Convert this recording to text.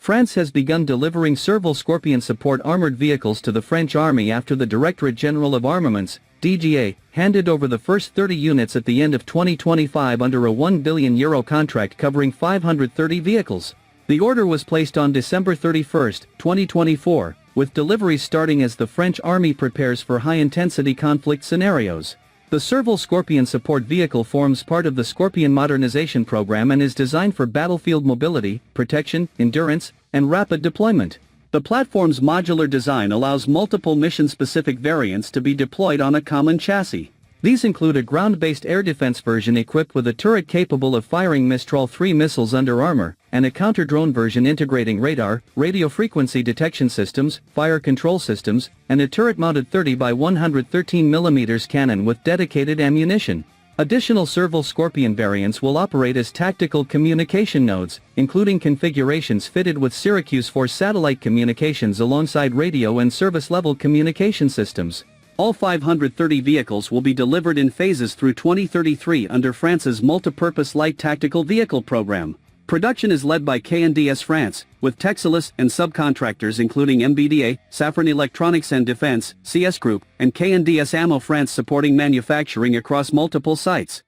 France has begun delivering Serval Scorpion support armored vehicles to the French Army after the Directorate General of Armaments, DGA, handed over the first 30 units at the end of 2025 under a €1 billion contract covering 530 vehicles. The order was placed on December 31, 2024, with deliveries starting as the French Army prepares for high-intensity conflict scenarios. The Serval Scorpion support vehicle forms part of the Scorpion modernization program and is designed for battlefield mobility, protection, endurance, and rapid deployment. The platform's modular design allows multiple mission-specific variants to be deployed on a common chassis. These include a ground-based air defense version equipped with a turret capable of firing Mistral 3 missiles under armor, and a counter-drone version integrating radar, radiofrequency detection systems, fire control systems, and a turret-mounted 30 by 113 mm cannon with dedicated ammunition. Additional Serval Scorpion variants will operate as tactical communication nodes, including configurations fitted with Syracuse IV satellite communications alongside radio and service-level communication systems. All 530 vehicles will be delivered in phases through 2033 under France's multipurpose light tactical vehicle program. Production is led by KNDS France, with Texelis and subcontractors including MBDA, Safran Electronics and Defense, CS Group, and KNDS Ammo France supporting manufacturing across multiple sites.